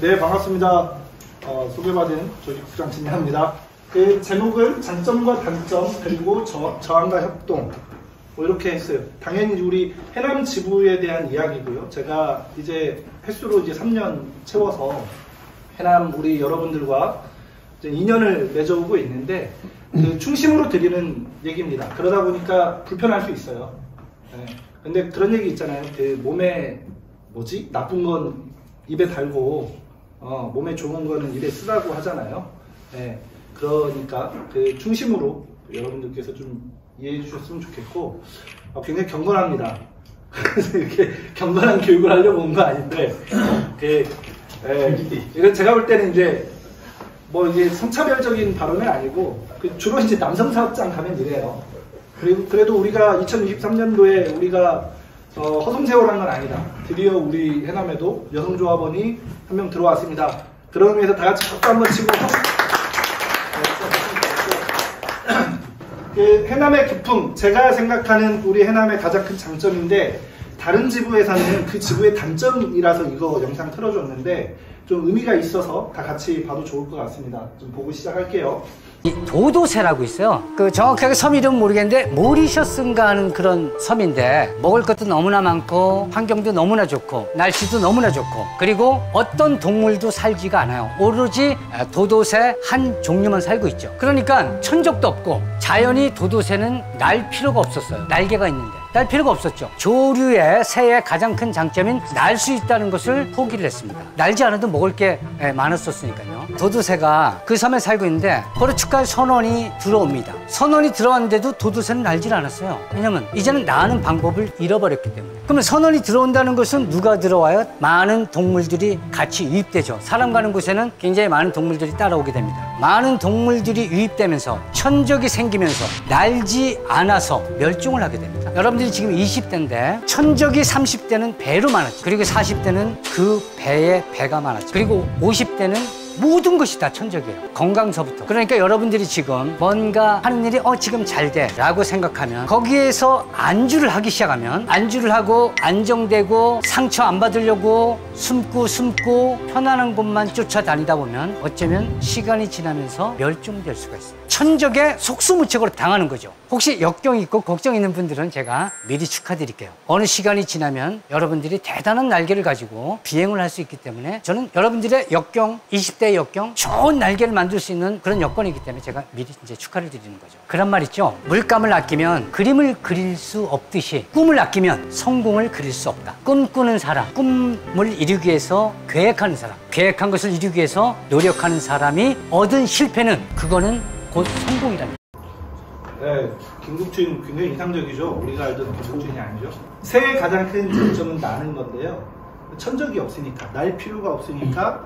네, 반갑습니다. 소개받은 조직국장 진야입니다. 그 제목은 장점과 단점 그리고 저항과 협동 뭐 이렇게 했어요. 당연히 우리 해남 지부에 대한 이야기고요. 제가 이제 횟수로 이제 3년 채워서 해남 우리 여러분들과 이제 인연을 맺어오고 있는데 그 중심으로 드리는 얘기입니다. 그러다 보니까 불편할 수 있어요. 네. 근데 그런 얘기 있잖아요. 그 몸에 나쁜 건 입에 달고 몸에 좋은 거는 입에 쓰라고 하잖아요. 네. 그러니까 그 중심으로 여러분들께서 좀 이해해 주셨으면 좋겠고 굉장히 경건합니다. 그래서 이렇게 경건한 교육을 하려고 온 거 아닌데 이건 제가 볼 때는 이제 뭐 이게 성차별적인 발언은 아니고 주로 이제 남성 사업장 가면 이래요. 그래도 우리가 2023년도에 우리가 허송세월한 건 아니다. 드디어 우리 해남에도 여성조합원이 한 명 들어왔습니다. 그런 의미에서 다 같이 박수 한번 치고 그 해남의 기쁨, 제가 생각하는 우리 해남의 가장 큰 장점인데 다른 지부에서는 그 지부의 단점이라서 이거 영상 틀어줬는데 좀 의미가 있어서 다 같이 봐도 좋을 것 같습니다. 좀 보고 시작할게요. 이 도도새라고 있어요. 그 정확하게 섬 이름 모르겠는데 모리셔스인가 하는 그런 섬인데 먹을 것도 너무나 많고 환경도 너무나 좋고 날씨도 너무나 좋고 그리고 어떤 동물도 살지가 않아요. 오로지 도도새 한 종류만 살고 있죠. 그러니까 천적도 없고 자연히 도도새는 날 필요가 없었어요. 날개가 있는데 날 필요가 없었죠. 조류의 새의 가장 큰 장점인 날 수 있다는 것을 포기를 했습니다. 날지 않아도 먹을 게 많았었으니까요. 도도새가 그 섬에 살고 있는데 포르투갈 선원이 들어옵니다. 선원이 들어왔는데도 도도새는 날질 않았어요. 왜냐면 이제는 나는 방법을 잃어버렸기 때문에. 그러면 선원이 들어온다는 것은 누가 들어와요? 많은 동물들이 같이 유입되죠. 사람 가는 곳에는 굉장히 많은 동물들이 따라오게 됩니다. 많은 동물들이 유입되면서 천적이 생기면서 날지 않아서 멸종을 하게 됩니다. 여러분들이 지금 20대인데 천적이 30대는 배로 많았죠. 그리고 40대는 그 배에 배가 많았죠. 그리고 50대는 모든 것이 다 천적이에요. 건강서부터. 그러니까 여러분들이 지금 뭔가 하는 일이 지금 잘 돼 라고 생각하면 거기에서 안주를 하기 시작하면 안주를 하고 안정되고 상처 안 받으려고 숨고 편안한 곳만 쫓아다니다 보면 어쩌면 시간이 지나면서 멸종될 수가 있어요. 천적의 속수무책으로 당하는 거죠. 혹시 역경 있고 걱정 있는 분들은 제가 미리 축하드릴게요. 어느 시간이 지나면 여러분들이 대단한 날개를 가지고 비행을 할 수 있기 때문에 저는 여러분들의 역경, 20대의 역경, 좋은 날개를 만들 수 있는 그런 여건이기 때문에 제가 미리 이제 축하를 드리는 거죠. 그런 말 있죠. 물감을 아끼면 그림을 그릴 수 없듯이 꿈을 아끼면 성공을 그릴 수 없다. 꿈꾸는 사람, 꿈을 이루기 위해서 계획하는 사람, 계획한 것을 이루기 위해서 노력하는 사람이 얻은 실패는 그거는 곧 성공이랍니다. 네, 김국진 굉장히 인상적이죠. 우리가 알던 김국진이 아니죠. 새의 가장 큰 장점은 나는 건데요. 천적이 없으니까, 날 필요가 없으니까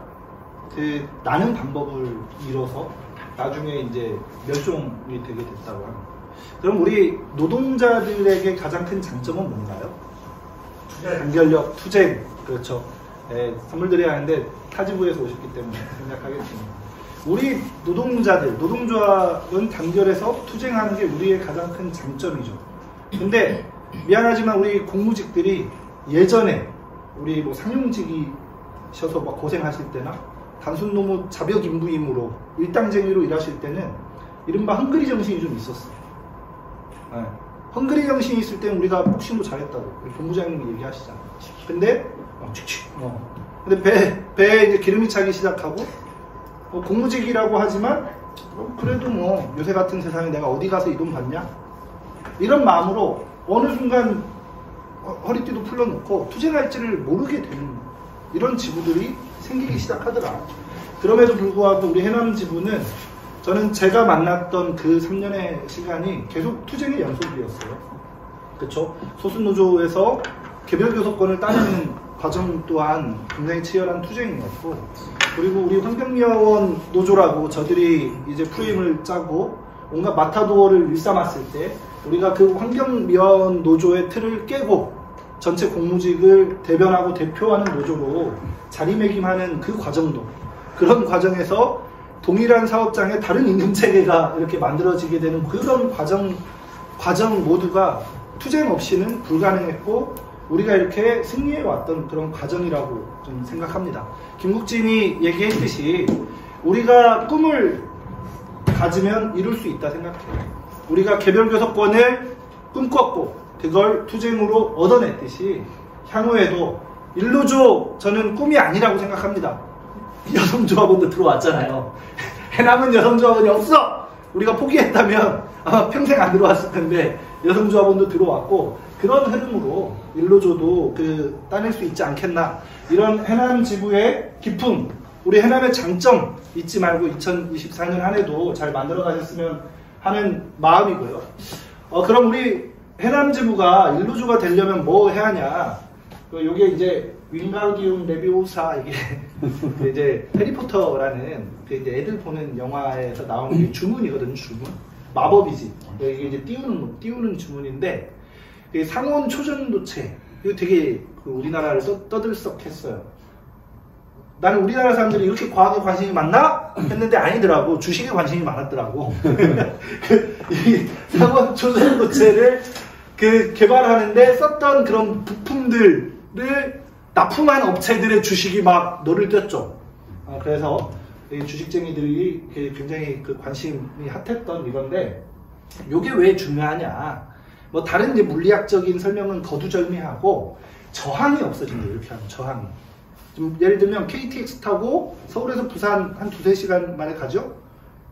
그 나는 방법을 잃어서 나중에 이제 멸종이 되게 됐다고 합니다. 그럼 우리 노동자들에게 가장 큰 장점은 뭔가요? 단결력, 투쟁. 그렇죠. 네, 선물 드려야 하는데 타지부에서 오셨기 때문에 생각하겠습니다. 우리 노동자들, 노동조합은 단결해서 투쟁하는 게 우리의 가장 큰 장점이죠. 근데 미안하지만 우리 공무직들이 예전에 우리 뭐 상용직이셔서 막 고생하실 때나 단순 노무 자벽 인부임으로 일당쟁이로 일하실 때는 이른바 헝그리 정신이 좀 있었어요. 네. 헝그리 정신이 있을 때는 우리가 복싱도 잘했다고 우리 본부장님이 얘기하시잖아요. 근데 근데 배에 이제 기름이 차기 시작하고 공무직이라고 하지만 그래도 뭐 요새 같은 세상에 내가 어디 가서 이 돈 받냐? 이런 마음으로 어느 순간 허리띠도 풀려놓고 투쟁할지를 모르게 되는 이런 지부들이 생기기 시작하더라. 그럼에도 불구하고 우리 해남 지부는 저는 제가 만났던 그 3년의 시간이 계속 투쟁의 연속이었어요. 그렇죠? 소수노조에서 개별교섭권을 따내는 과정 또한 굉장히 치열한 투쟁이었고, 그리고 우리 환경미화원 노조라고 저들이 이제 프레임을 짜고 온갖 마타도어를 일삼았을 때 우리가 그 환경미화원 노조의 틀을 깨고 전체 공무직을 대변하고 대표하는 노조로 자리매김하는 그 과정도, 그런 과정에서 동일한 사업장에 다른 임금체계가 이렇게 만들어지게 되는 그런 과정 모두가 투쟁 없이는 불가능했고, 우리가 이렇게 승리해왔던 그런 과정이라고 좀 생각합니다. 김국진이 얘기했듯이 우리가 꿈을 가지면 이룰 수 있다 생각해요. 우리가 개별교섭권을 꿈꿨고 그걸 투쟁으로 얻어냈듯이 향후에도 일로조 저는 꿈이 아니라고 생각합니다. 여성조합원도 들어왔잖아요. 해남은 여성조합원이 없어! 우리가 포기했다면 아마 평생 안 들어왔을 텐데 여성조합원도 들어왔고 그런 흐름으로 일로조도 따낼 수 있지 않겠나. 이런 해남 지부의 기품, 우리 해남의 장점 잊지 말고 2024년 한 해도 잘 만들어 가셨으면 하는 마음이고요. 그럼 우리 해남 지부가 일로조가 되려면 뭐 해야 하냐. 요게 이제 윙가디움 레비오사 이게 이제 해리포터라는 이제 애들 보는 영화에서 나오는 게 주문이거든요. 주문. 마법이지. 이게 이제 띄우는 주문인데 상온 초전도체 이거 되게 우리나라를 떠들썩했어요. 나는 우리나라 사람들이 이렇게 과학에 관심이 많나? 했는데 아니더라고. 주식에 관심이 많았더라고. 이 상온 초전도체를 개발하는데 썼던 그런 부품들을 납품한 업체들의 주식이 막 너를 뛰었죠. 그래서 주식쟁이들이 굉장히 관심이 핫했던 이건데, 이게 왜 중요하냐? 뭐 다른 이제 물리학적인 설명은 거두절미하고 저항이 없어진다. 이렇게 하면 저항이. 좀 예를 들면 KTX 타고 서울에서 부산 한 2~3시간 만에 가죠?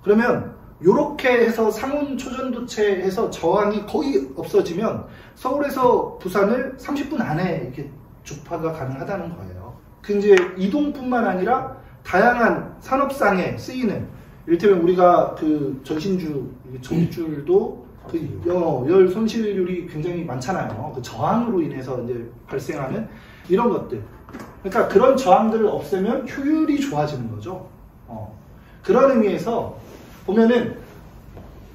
그러면 요렇게 해서 상온 초전도체에서 저항이 거의 없어지면 서울에서 부산을 30분 안에 이렇게 주파가 가능하다는 거예요. 그 이제 이동뿐만 아니라 다양한 산업상에 쓰이는, 이를테면 우리가 전신줄도 열 손실률이 굉장히 많잖아요. 그 저항으로 인해서 이제 발생하는 이런 것들. 그러니까 그런 저항들을 없애면 효율이 좋아지는 거죠. 그런 의미에서 보면은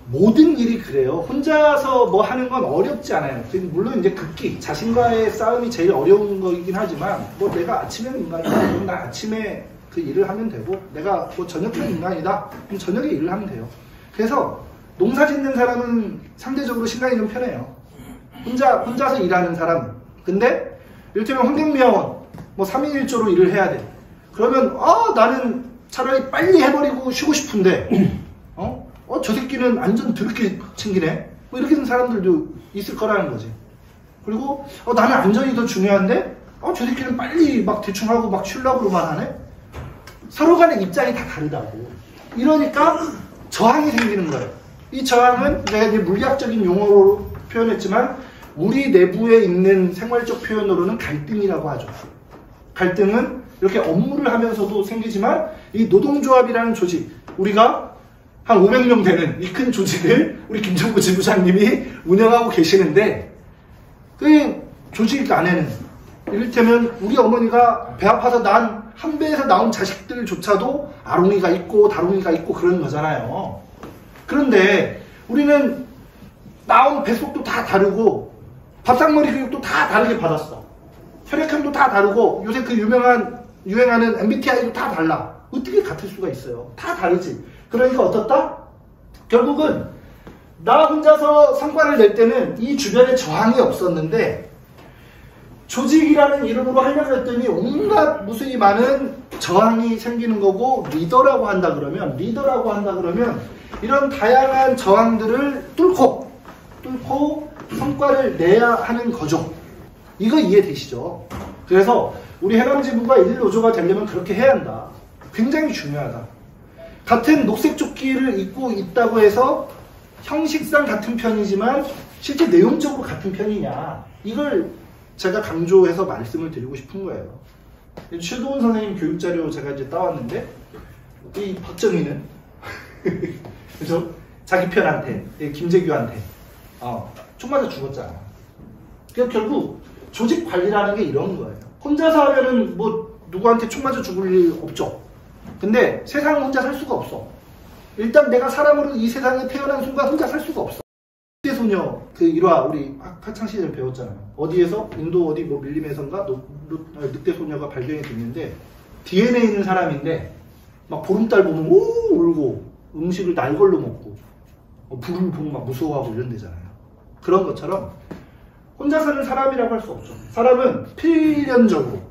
모든 일이 그래요. 혼자서 뭐 하는 건 어렵지 않아요. 물론 이제 극기, 자신과의 싸움이 제일 어려운 거이긴 하지만, 뭐 내가 아침에는 인간이다. 그럼 나 아침에 그 일을 하면 되고, 내가 뭐 저녁에 인간이다. 그럼 저녁에 일을 하면 돼요. 그래서 농사 짓는 사람은 상대적으로 신간이 좀 편해요. 혼자서 일하는 사람. 근데 이를테면 환경미화원, 뭐 3인 1조로 일을 해야 돼. 그러면 나는 차라리 빨리 해버리고 쉬고 싶은데 저 새끼는 완전 더럽게 챙기네. 뭐 이렇게 된 사람들도 있을 거라는 거지. 그리고 나는 안전이 더 중요한데 저 새끼는 빨리 막 대충 하고 막 쉬려고만 하네. 서로 간의 입장이 다 다르다고. 이러니까 저항이 생기는 거예요. 이 저항은 내가 이제 물리학적인 용어로 표현했지만 우리 내부에 있는 생활적 표현으로는 갈등이라고 하죠. 갈등은 이렇게 업무를 하면서도 생기지만, 이 노동조합이라는 조직, 우리가 한 500명 되는 이 큰 조직을 우리 김정구 지부장님이 운영하고 계시는데, 그 조직 안에는 이를테면 우리 어머니가 배 아파서 난 한 배에서 나온 자식들조차도 아롱이가 있고 다롱이가 있고 그런 거잖아요. 그런데 우리는 나온 배속도 다 다르고 밥상머리 교육도 다 다르게 받았어. 혈액형도 다 다르고 요새 유행하는 MBTI도 다 달라. 어떻게 같을 수가 있어요? 다 다르지. 그러니까 어떻다? 결국은 나 혼자서 성과를 낼 때는 이 주변에 저항이 없었는데, 조직이라는 이름으로 하려고 했더니 온갖 무수히 많은 저항이 생기는 거고, 리더라고 한다 그러면 이런 다양한 저항들을 뚫고 성과를 내야 하는 거죠. 이거 이해되시죠? 그래서 우리 해남지부가 1노조가 되려면 그렇게 해야 한다. 굉장히 중요하다. 같은 녹색 조끼를 입고 있다고 해서 형식상 같은 편이지만 실제 내용적으로 같은 편이냐, 이걸 제가 강조해서 말씀을 드리고 싶은 거예요. 최도훈 선생님 교육자료 제가 이제 따왔는데, 이 박정희는 그죠? 자기 편한테, 김재규한테 총 맞아 죽었잖아. 그러니까 결국 조직 관리라는 게 이런 거예요. 혼자서 하면은 뭐 누구한테 총 맞아 죽을 일 없죠. 근데 세상은 혼자 살 수가 없어. 일단 내가 사람으로 이 세상에 태어난 순간 혼자 살 수가 없어. 늑대소녀 그 일화 우리 학창시절 배웠잖아요. 어디에서? 인도 어디 뭐 밀림에선가 늑대소녀가 발견이 됐는데, DNA 있는 사람인데 막 보름달 보면 오 울고 음식을 날 걸로 먹고 불을 보면 막 무서워하고 이런 데잖아요. 그런 것처럼 혼자 사는 사람이라고 할 수 없죠. 사람은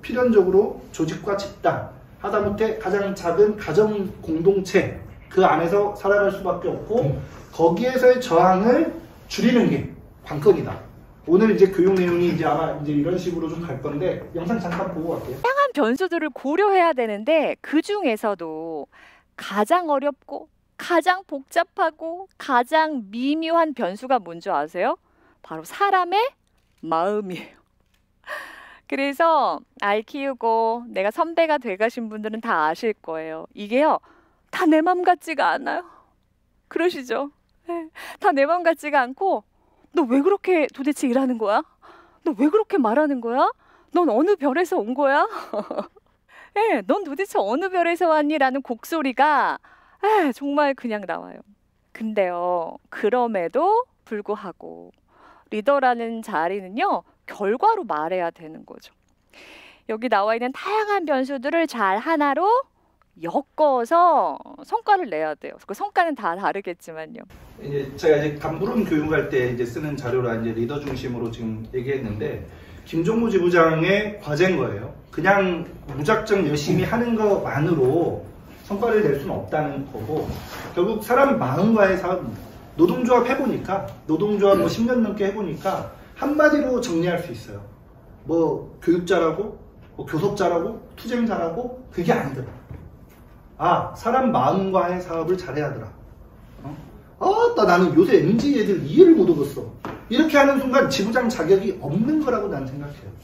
필연적으로 조직과 집단, 하다못해 가장 작은 가정 공동체 그 안에서 살아갈 수밖에 없고 거기에서의 저항을 줄이는 게 관건이다. 오늘 이제 교육 내용이 이제 아마 이제 이런 식으로 좀 갈 건데 영상 잠깐 보고 갈게요. 다양한 변수들을 고려해야 되는데 그 중에서도 가장 어렵고 가장 복잡하고 가장 미묘한 변수가 뭔지 아세요? 바로 사람의 마음이에요. 그래서 알 키우고 내가 선배가 돼가신 분들은 다 아실 거예요. 이게요, 다 내 맘 같지가 않아요. 그러시죠? 다 내 맘 같지가 않고, 너 왜 그렇게 도대체 일하는 거야? 너 왜 그렇게 말하는 거야? 넌 어느 별에서 온 거야? 넌 도대체 어느 별에서 왔니? 라는 곡소리가 정말 그냥 나와요. 근데요, 그럼에도 불구하고 리더라는 자리는요, 결과로 말해야 되는 거죠. 여기 나와 있는 다양한 변수들을 잘 하나로 엮어서 성과를 내야 돼요. 그 성과는 다 다르겠지만요. 이제 제가 이제 간부름 교육할 때 이제 쓰는 자료라 이제 리더 중심으로 지금 얘기했는데 김종무 지부장의 과제인 거예요. 그냥 무작정 열심히 하는 것만으로 성과를 낼 수는 없다는 거고, 결국 사람 마음과의 싸움, 노동조합 해보니까, 노동조합 뭐 10년 넘게 해보니까 한마디로 정리할 수 있어요. 뭐 교육자라고, 뭐 교섭자라고, 투쟁자라고, 그게 아니더라. 아, 사람 마음과의 사업을 잘해야 하더라. 나는 요새 MZ 애들 이해를 못 하겠어. 이렇게 하는 순간 지부장 자격이 없는 거라고 난 생각해요.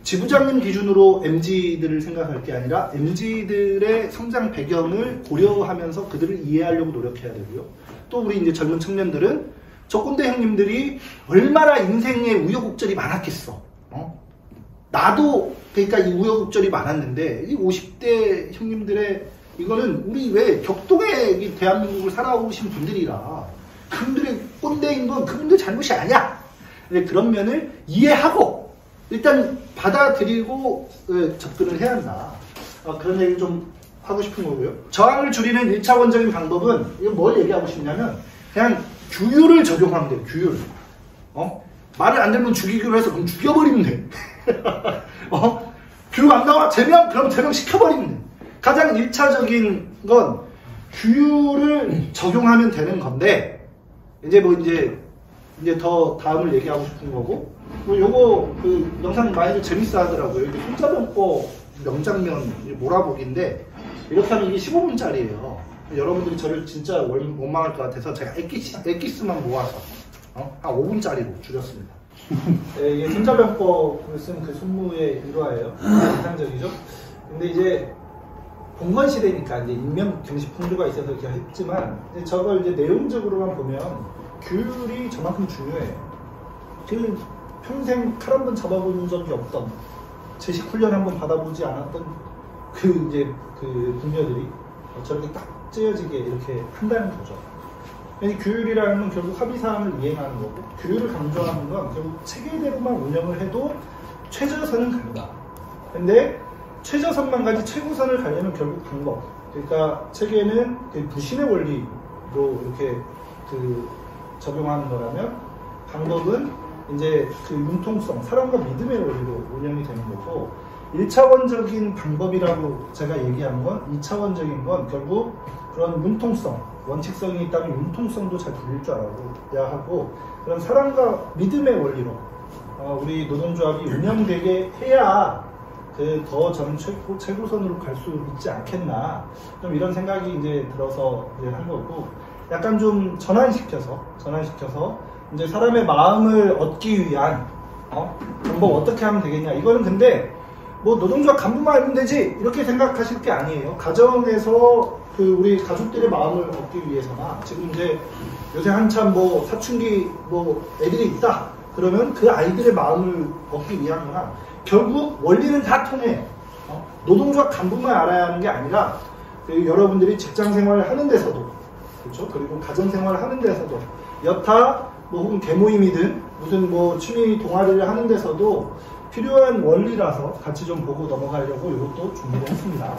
지부장님 기준으로 MZ들을 생각할 게 아니라 MZ들의 성장 배경을 고려하면서 그들을 이해하려고 노력해야 되고요. 또 우리 이제 젊은 청년들은 저 꼰대 형님들이 얼마나 인생에 우여곡절이 많았겠어. 나도 그러니까 이 우여곡절이 많았는데 이 50대 형님들의 이거는 우리 왜 격동의 이 대한민국을 살아오신 분들이라 그분들의 꼰대인 건 그분들 잘못이 아니야. 그런 면을 이해하고 일단 받아들이고 접근을 해야 한다. 그런 얘기를 좀 하고 싶은 거고요. 저항을 줄이는 1차원적인 방법은 이거 뭘 얘기하고 싶냐면 그냥 규율을 적용하면 돼요. 규율. 말을 안 들으면 죽이기로 해서 그럼 죽여버리면 돼. 교육 안 나와? 제명? 그럼 제명시켜버리면 돼. 가장 1차적인 건 규율을 적용하면 되는 건데, 이제 더 다음을 얘기하고 싶은 거고, 요거 그 영상 많이들 재밌어 하더라고요. 이게 손자병법 명장면 몰아보기인데, 이렇게 하면 이게 15분짜리예요. 여러분들이 저를 진짜 원망할 것 같아서 제가 엑기스만 모아서 한 5분짜리로 줄였습니다. 네, 이게 손자병법을 쓴 그 손무의 일화예요. 인상적이죠? 근데 이제 봉건 시대니까 이제 인명 경시 풍조가 있어서 이렇게 했지만 저걸 이제 내용적으로만 보면 규율이 저만큼 중요해요. 그 평생 칼 한 번 잡아본 적이 없던 제식 훈련 한 번 받아보지 않았던 그 분녀들이 저렇게 딱 째어지게 이렇게 한다는 거죠. 규율이라는 건 결국 합의사항을 이행하는 거고, 규율을 강조하는 건 결국 체계대로만 운영을 해도 최저선은 간다. 근데 최저선만 가지 최고선을 가려면 결국 방법. 그러니까 체계는 그 부신의 원리로 이렇게 적용하는 거라면 방법은 이제 그 융통성, 사람과 믿음의 원리로 운영이 되는 거고, 1차원적인 방법이라고 제가 얘기한 건 2차원적인 건 결국 그런 융통성, 원칙성이 있다면 융통성도 잘 부릴 줄 알아야 하고, 그런 사람과 믿음의 원리로 우리 노동조합이 운영되게 해야 더 저는 최고선으로 갈 수 있지 않겠나, 좀 이런 생각이 이제 들어서 이제 한 거고, 약간 좀 전환시켜서 이제 사람의 마음을 얻기 위한 방법 어떻게 하면 되겠냐. 이거는 근데 뭐 노동조합 간부만 알면 되지 이렇게 생각하실 게 아니에요. 가정에서 우리 가족들의 마음을 얻기 위해서나, 지금 이제 요새 한참 뭐 사춘기 뭐 애들이 있다 그러면 그 아이들의 마음을 얻기 위한 거나, 결국 원리는 다 통해. 노동조합 간부만 알아야 하는 게 아니라 여러분들이 직장 생활을 하는 데서도, 그렇죠? 그리고 가정 생활을 하는 데서도, 여타 뭐 혹은 개모임이든 무슨 뭐 취미 동아리를 하는 데서도 필요한 원리라서 같이 좀 보고 넘어가려고 이것도 준비를 했습니다.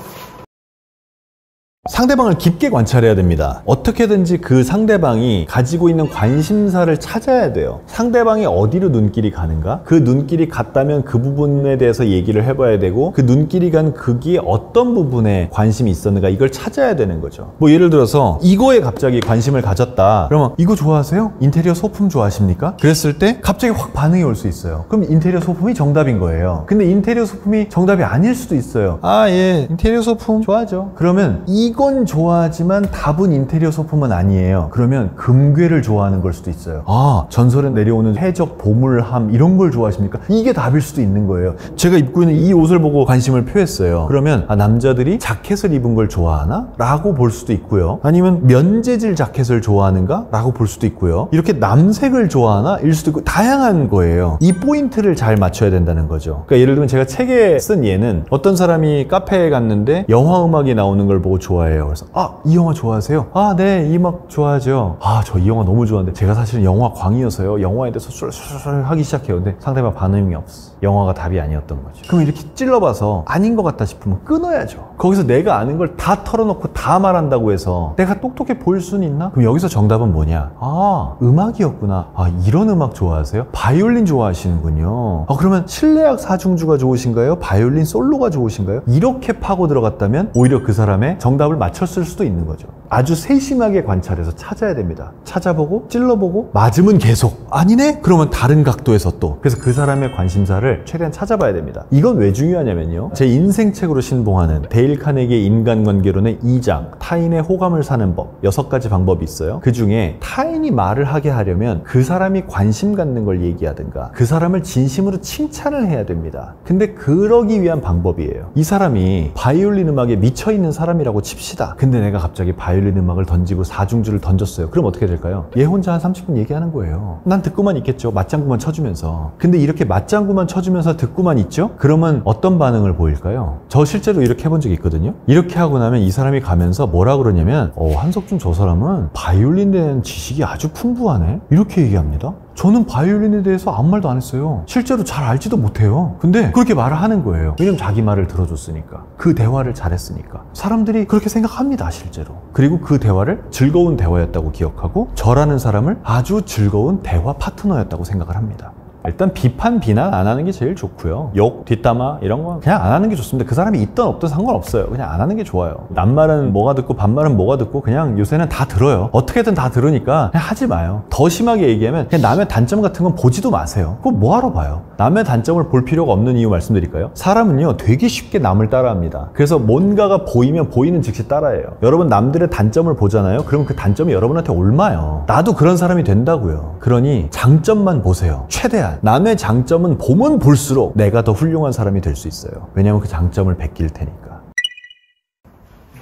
상대방을 깊게 관찰해야 됩니다. 어떻게든지 그 상대방이 가지고 있는 관심사를 찾아야 돼요. 상대방이 어디로 눈길이 가는가? 그 눈길이 갔다면 그 부분에 대해서 얘기를 해봐야 되고, 그 눈길이 간 거기에 어떤 부분에 관심이 있었는가, 이걸 찾아야 되는 거죠. 뭐 예를 들어서 이거에 갑자기 관심을 가졌다. 그러면 이거 좋아하세요? 인테리어 소품 좋아하십니까? 그랬을 때 갑자기 확 반응이 올 수 있어요. 그럼 인테리어 소품이 정답인 거예요. 근데 인테리어 소품이 정답이 아닐 수도 있어요. 아, 예, 인테리어 소품 좋아하죠. 그러면 이건 좋아하지만 답은 인테리어 소품은 아니에요. 그러면 금괴를 좋아하는 걸 수도 있어요. 아, 전설에 내려오는 해적 보물함 이런 걸 좋아하십니까? 이게 답일 수도 있는 거예요. 제가 입고 있는 이 옷을 보고 관심을 표했어요. 그러면 아, 남자들이 자켓을 입은 걸 좋아하나? 라고 볼 수도 있고요. 아니면 면재질 자켓을 좋아하는가? 라고 볼 수도 있고요. 이렇게 남색을 좋아하나? 일 수도 있고, 다양한 거예요. 이 포인트를 잘 맞춰야 된다는 거죠. 그러니까 예를 들면 제가 책에 쓴 예는, 어떤 사람이 카페에 갔는데 영화 음악이 나오는 걸 보고 좋아해요. 그래서 아, 이 영화 좋아하세요? 아, 네, 이 음악 좋아하죠. 아, 저 이 영화 너무 좋아하는데 제가 사실은 영화 광이어서요. 영화에 대해서 술술 하기 시작해요. 근데 상대방 반응이 없어. 영화가 답이 아니었던 거죠. 그럼 이렇게 찔러봐서 아닌 것 같다 싶으면 끊어야죠. 거기서 내가 아는 걸 다 털어놓고 다 말한다고 해서 내가 똑똑해 보일 수는 있나? 그럼 여기서 정답은 뭐냐? 아, 음악이었구나. 아, 이런 음악 좋아하세요? 바이올린 좋아하시는군요. 아, 그러면 실내악 사중주가 좋으신가요? 바이올린 솔로가 좋으신가요? 이렇게 파고 들어갔다면 오히려 그 사람의 정답을 맞췄을 수도 있는 거죠. 아주 세심하게 관찰해서 찾아야 됩니다. 찾아보고 찔러보고 맞으면 계속, 아니네? 그러면 다른 각도에서 또. 그래서 그 사람의 관심사를 최대한 찾아봐야 됩니다. 이건 왜 중요하냐면요, 제 인생책으로 신봉하는 데일 카네기의 인간관계론의 2장 타인의 호감을 사는 법, 6가지 방법이 있어요. 그 중에 타인이 말을 하게 하려면 그 사람이 관심 갖는 걸 얘기하든가 그 사람을 진심으로 칭찬을 해야 됩니다. 근데 그러기 위한 방법이에요. 이 사람이 바이올린 음악에 미쳐있는 사람이라고 칩시다. 근데 내가 갑자기 바이올린 음악을 던지고 사중주를 던졌어요. 그럼 어떻게 될까요? 얘 혼자 한 30분 얘기하는 거예요. 난 듣고만 있겠죠. 맞장구만 쳐주면서. 근데 이렇게 맞장구만 쳐주면서 듣고만 있죠? 그러면 어떤 반응을 보일까요? 저 실제로 이렇게 해본 적이 있거든요. 이렇게 하고 나면 이 사람이 가면서 뭐라 그러냐면, 한석준 저 사람은 바이올린에 대한 지식이 아주 풍부하네? 이렇게 얘기합니다. 저는 바이올린에 대해서 아무 말도 안 했어요. 실제로 잘 알지도 못해요. 근데 그렇게 말을 하는 거예요. 왜냐면 자기 말을 들어줬으니까. 그 대화를 잘했으니까. 사람들이 그렇게 생각합니다, 실제로. 그리고 그 대화를 즐거운 대화였다고 기억하고, 저라는 사람을 아주 즐거운 대화 파트너였다고 생각을 합니다. 일단 비판, 비난 안 하는 게 제일 좋고요. 욕, 뒷담화 이런 건 그냥 안 하는 게 좋습니다. 그 사람이 있든 없든 상관없어요. 그냥 안 하는 게 좋아요. 남말은 뭐가 듣고 반말은 뭐가 듣고, 그냥 요새는 다 들어요. 어떻게든 다 들으니까 그냥 하지 마요. 더 심하게 얘기하면 그냥 남의 단점 같은 건 보지도 마세요. 그거 뭐하러 봐요? 남의 단점을 볼 필요가 없는 이유 말씀드릴까요? 사람은요, 되게 쉽게 남을 따라합니다. 그래서 뭔가가 보이면 보이는 즉시 따라해요. 여러분 남들의 단점을 보잖아요. 그러면 그 단점이 여러분한테 옮아요. 나도 그런 사람이 된다고요. 그러니 장점만 보세요. 최대한. 남의 장점은 보면 볼수록 내가 더 훌륭한 사람이 될 수 있어요. 왜냐하면 그 장점을 베낄 테니까.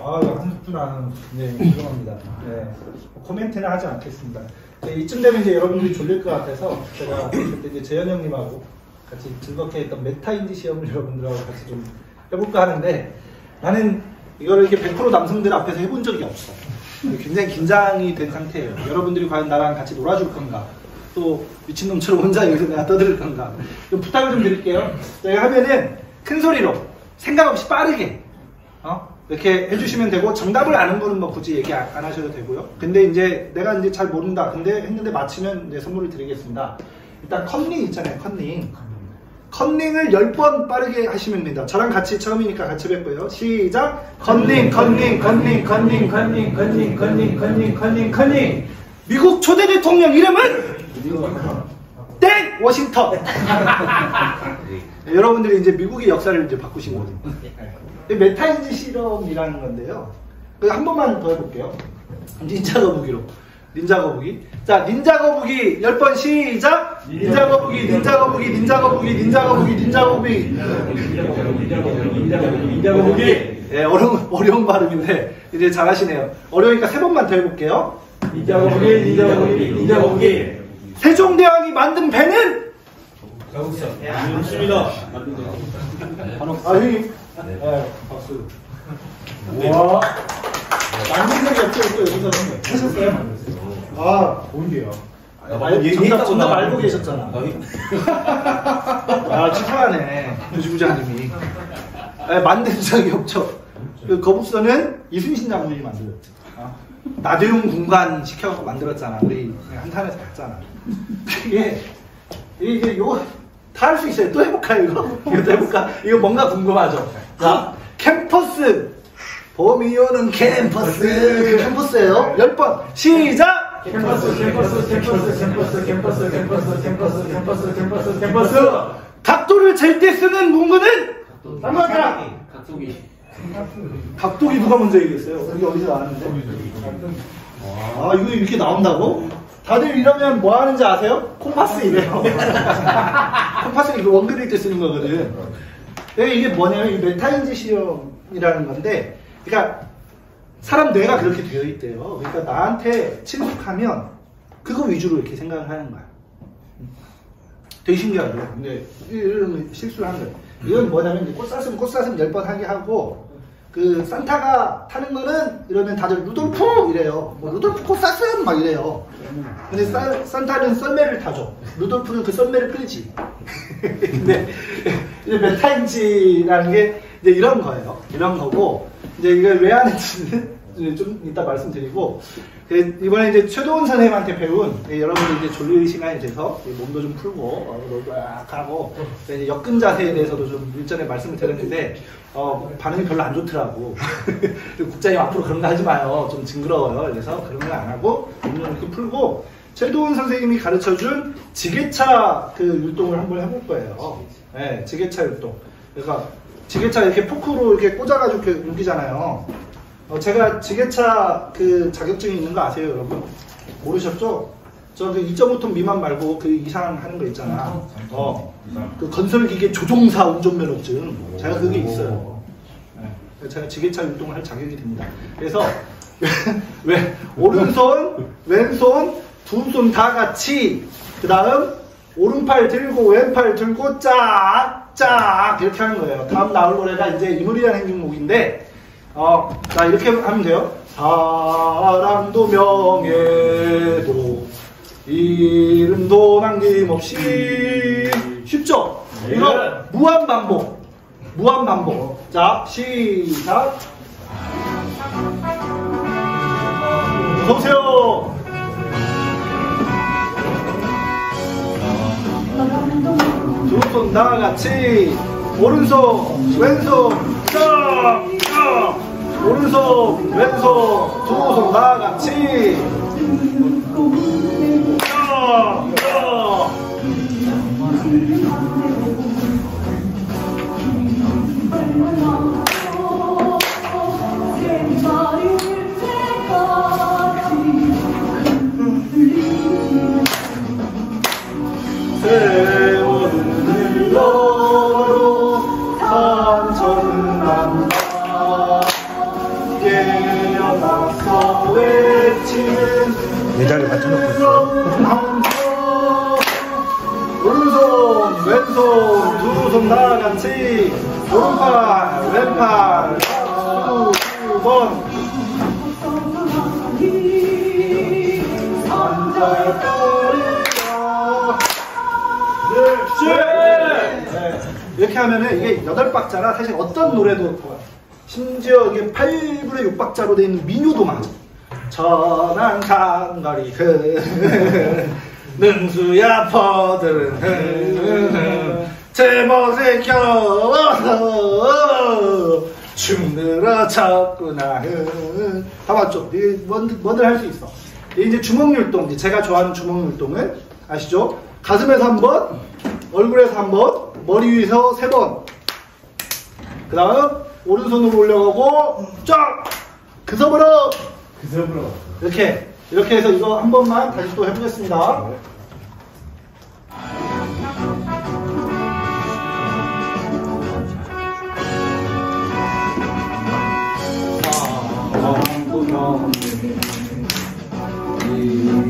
한석준 아는, 네, 죄송합니다. 네, 코멘트는 하지 않겠습니다. 네, 이쯤 되면 이제 여러분들이 졸릴 것 같아서 제가 그때 이제 재현 형님하고 같이 즐겁게 했던 메타인지 시험을 여러분들하고 같이 좀 해볼까 하는데, 나는 이거를 이렇게 100% 남성들 앞에서 해본 적이 없어. 굉장히 긴장이 된 상태예요. 여러분들이 과연 나랑 같이 놀아줄 건가? 또 미친놈처럼 혼자 여기서 내가 떠들 건가? 좀 부탁을 좀 드릴게요. 제가 하면은 큰 소리로 생각 없이 빠르게 이렇게 해주시면 되고, 정답을 아는 분은 뭐 굳이 얘기 안 하셔도 되고요. 근데 이제 내가 이제 잘 모른다 근데 했는데 맞히면 이제 선물을 드리겠습니다. 일단 컨닝 있잖아요. 컨닝을 10번 빠르게 하시면 됩니다. 저랑 같이, 처음이니까 같이 뵙고요. 시작! 컨닝. 미국 초대 대통령 이름은? 땡! 워싱턴! 네, 여러분들이 이제 미국의 역사를 이제 바꾸신 거죠. 메타인지 실험이라는 건데요. 한 번만 더 해볼게요. 닌자 거북이로. 닌자 거북이. 자, 닌자 거북이 10번 시작! 닌자 거북이. 네, 어려운 발음인데, 이제 잘하시네요. 어려우니까 3번만 더 해볼게요. 닌자 거북이. 세종대왕이 만든 배는? 좋습니다. 형님. 네, 박수. 와. 만든 적이 없죠, 또 여기서 하셨어요? 뭔데요? 정답 알고 계셨잖아. 축하하네, 부지부장님이. 만든 적이 없죠. 그 거북선은 이순신 장군이 만들었지. 나대용 군관 시켜서 만들었잖아. 우리 한탄에서 봤잖아. 이게 요거 다 할 수 있어요. 또 해볼까요, 이거? 이것도 해볼까? 이거 뭔가 궁금하죠? 자, 캠퍼스. 봄이 오는 캠퍼스. 캠퍼스예요. 10번. 시작! 캠퍼스. 각도를 잴 때 쓰는 문구는? 각도기 누가 먼저 얘기했어요? 여기 어디서 나왔는데? 아, 이거 이렇게 나온다고? 다들 이러면 뭐 하는지 아세요? 콤파스 이래요. 콤파스는 이거 원 그릴 때 쓰는 거거든. 이게 뭐냐면 이 메타인지 시험이라는 건데, 그러니까 사람 뇌가 그렇게 되어 있대요. 그러니까 나한테 친숙하면 그거 위주로 이렇게 생각을 하는 거야. 되게 신기하죠. 근데 이런 실수를 하는 거예요. 이건 뭐냐면 이제 꽃사슴 10번 하게 하고, 그 산타가 타는 거는 이러면 다들 루돌프 이래요. 뭐 루돌프 꽃사슴 막 이래요. 근데 산타는 썰매를 타죠. 루돌프는 그 썰매를 끌지. 근데 이제 메타인지라는 게 이제 이런 거예요. 이런 거고, 이제 이걸 왜 하는지는 좀 이따 말씀드리고, 이번에 이제 최도훈 선생님한테 배운, 여러분들 이제 졸릴 시간이 돼서 몸도 좀 풀고 하고, 이제 역근 자세에 대해서도 좀 일전에 말씀을 드렸는데 반응이 별로 안 좋더라고. 국장님 앞으로 그런 거 하지 마요. 좀 징그러워요. 그래서 그런 거 안 하고 몸도 이렇게 풀고, 최도훈 선생님이 가르쳐준 지게차 그 율동을 한번 해볼 거예요. 네, 지게차 율동. 그러니까 지게차 이렇게 포크로 이렇게 꽂아가지고 이렇게 움직이잖아요. 제가 지게차 그 자격증이 있는 거 아세요, 여러분? 모르셨죠? 저 그 2.5톤 미만 말고 그 이상 하는 거 있잖아. 그 건설기계 조종사 운전면허증. 제가 그게 있어요. 네. 제가 지게차 율동을 할 자격이 됩니다. 그래서 왜 오른손, 왼손, 두 손 다 같이, 그 다음 오른팔 들고 왼팔 들고 쫙 이렇게 하는 거예요. 다음 나올 노래가 이제 이물이라는 행진곡인데, 자 이렇게 하면 돼요. 사랑도 명예도 이름도 남김없이. 쉽죠? 이거 무한반복. 자 시작. 어서오세요. 두 손 다 같이 오른손 왼손 쫙 오른손 왼손 두 손 다 같이 쫙 세월을 흘러로 산천난다 깨어나서 외치는 의자를 맞춰놓고 있어. 오른손 왼손 두 손 다 같이 오른팔 왼팔 두 번 이렇게 하면은 이게 8박자라 사실 어떤 노래도 좋아요. 심지어 이게 8분의 6박자로 되어 있는 민요도 많아. 천안 강가리 능수야 퍼들은 제멋에 겨워서 춤들어 췄구나. 다 맞죠? 뭐든 할 수 있어. 이제 주먹율동, 제가 좋아하는 주먹율동은 아시죠? 가슴에서 한 번, 얼굴에서 한 번, 머리 위에서 3번. 그 다음 오른손으로 올려가고 쫙! 그서버려! 이렇게 해서 이거 한 번만 다시 또 해보겠습니다.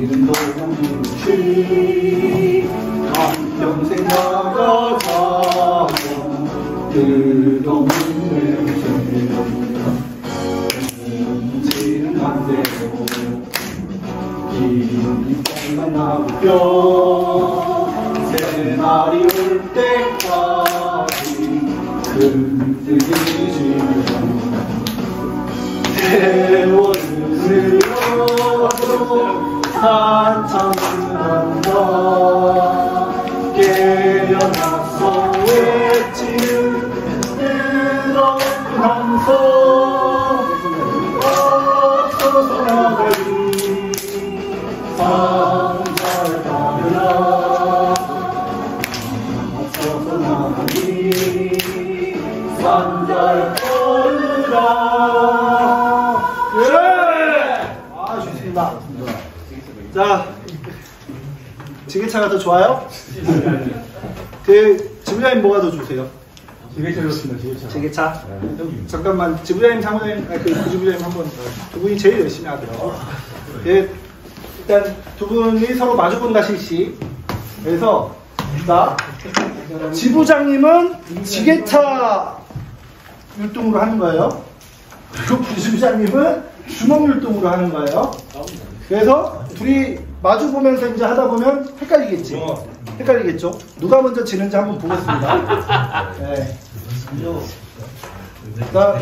이름도 남김없이 한평생 나가자 끝없는 냄새는 안 되고 긴 잎만 나오며 새날이 올 때까지 흔들리지 세월으로 산천수난다 깨어나서 외치는 뜨거운 함성 어서서 나가리 산잘 가느라 어서서 나가리 산잘 걸으라. 예! 아, 좋습니다. 자, 지게차가 더 좋아요? 그, 지부장님 뭐가 더 좋으세요? 지게차 좋습니다. 지게차. 지게차? 잠깐만, 지부장님, 사무장님, 그 지부장님 한번, 두 분이 제일 열심히 하더라고요. 예, 일단 두 분이 서로 마주본다 실시. 그래서, 자, 지부장님은 지게차 율동으로 하는 거예요. 그리고 부지부장님은 주먹 율동으로 하는 거예요. 그래서 둘이 마주 보면서 이제 하다 보면 헷갈리겠지. 헷갈리겠죠. 누가 먼저 지는지 한번 보겠습니다. 네. 자,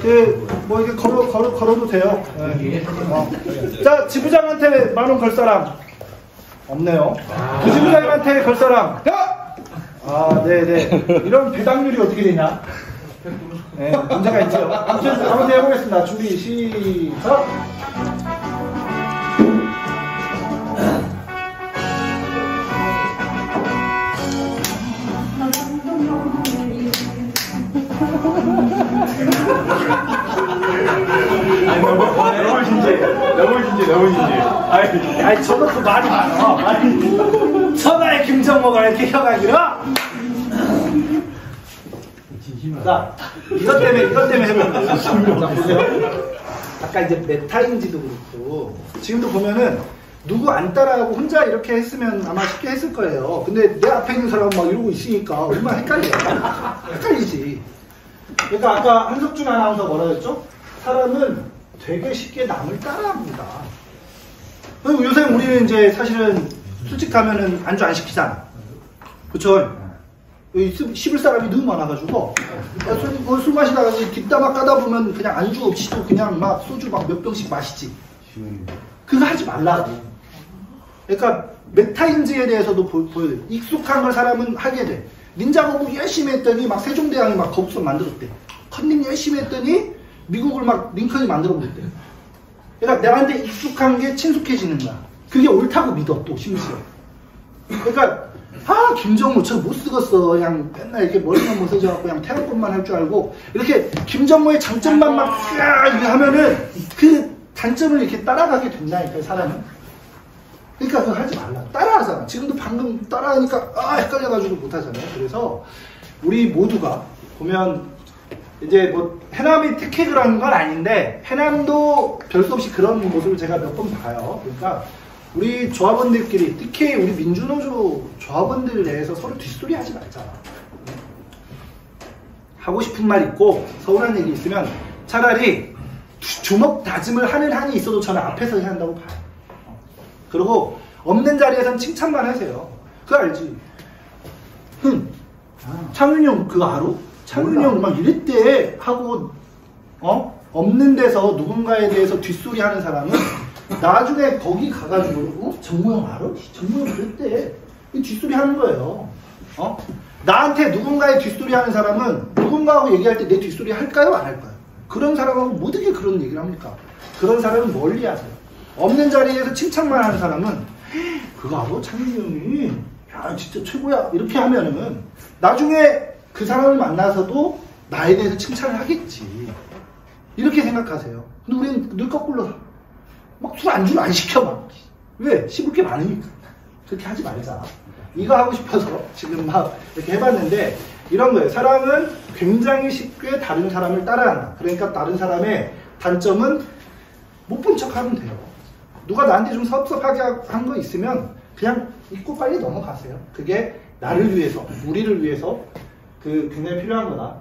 뭐 이게 걸어도 돼요. 네. 자, 지부장한테 10,000원 걸 사람 없네요. 부지부장님한테 걸 사람. 야! 아, 네네. 이런 배당률이 어떻게 되냐? 네, 문제가 있죠. 아무튼 해보겠습니다. 준비, 시작! 너무 진지. 아니, 저것도 말이 많아. 천하의 김정모가 이렇게 혀가 길어? 자, 이것 때문에 해보는 거예요. 자, 보세요. 아까 이제 메타인지도 그렇고, 지금도 보면은, 누구 안 따라하고 혼자 이렇게 했으면 아마 쉽게 했을 거예요. 근데 내 앞에 있는 사람은 막 이러고 있으니까 얼마나 헷갈려요. 헷갈리지. 그러니까 아까 한석준 아나운서 뭐라 했죠? 사람은 되게 쉽게 남을 따라합니다. 그리고 요새 우리는 이제 사실은 술집 가면은 안주 안 시키잖아. 그쵸? 씹을 사람이 너무 많아가지고 술 마시다가 뒷담화 까다 보면 그냥 안주 없이도 그냥 막 소주 막 몇 병씩 마시지. 그거 하지 말라고. 그러니까 메타인지에 대해서도 보여요. 익숙한 걸 사람은 하게 돼. 닌자 거북이 열심히 했더니 막 세종대왕이 막 거북선 만들었대. 컨닝 열심히 했더니 미국을 막 링컨이 만들어버렸대. 그러니까 나한테 익숙한 게 친숙해지는 거야. 그게 옳다고 믿어 또 심지어. 그러니까 김정모 저 못 쓰겠어. 그냥 맨날 이렇게 머리만 못 써져갖고 그냥 태양권만 할 줄 알고 이렇게 김정모의 장점만 막 이렇게 하면은 그 단점을 이렇게 따라가게 된다니까 사람은. 그러니까 그거 하지 말라. 따라하잖아. 지금도 방금 따라하니까 헷갈려가지고 못하잖아요. 그래서 우리 모두가 보면 이제 뭐 해남이 특혜를 하는 건 아닌데 해남도 별 수 없이 그런 모습을 제가 몇 번 봐요. 그러니까 우리 조합원들끼리 특히 우리 민주노조 조합원들 내에서 서로 뒷소리 하지 말자. 하고 싶은 말 있고 서운한 얘기 있으면 차라리 주먹 다짐을 하는 한이 있어도 저는 앞에서 해야 한다고 봐요. 그리고 없는 자리에선 칭찬만 하세요. 그거 알지? 창윤이 형 그거 알아? 창윤이 형 막 이랬대 하고 없는 데서 누군가에 대해서 뒷소리 하는 사람은 나중에 거기 가가지고 정모 형 알아? 정모 형 그랬대. 뒷소리 하는 거예요. 나한테 누군가의 뒷소리 하는 사람은 누군가하고 얘기할 때 내 뒷소리 할까요? 안 할까요? 그런 사람하고 모두게 그런 얘기를 합니까? 그런 사람은 멀리 하세요. 없는 자리에서 칭찬만 하는 사람은 그거 알아? 창민이 형이 야 진짜 최고야 이렇게 하면은 나중에 그 사람을 만나서도 나에 대해서 칭찬을 하겠지. 이렇게 생각하세요. 근데 우리는 늘 거꾸로 막 술 안주를 안 시켜 막. 왜? 씹을 게 많으니까. 그렇게 하지 말자. 이거 하고 싶어서 지금 막 이렇게 해봤는데 이런 거예요. 사람은 굉장히 쉽게 다른 사람을 따라한다. 그러니까 다른 사람의 단점은 못 본 척 하면 돼요. 누가 나한테 좀 섭섭하게 한 거 있으면 그냥 잊고 빨리 넘어가세요. 그게 나를 위해서, 우리를 위해서 굉장히 필요한 거다.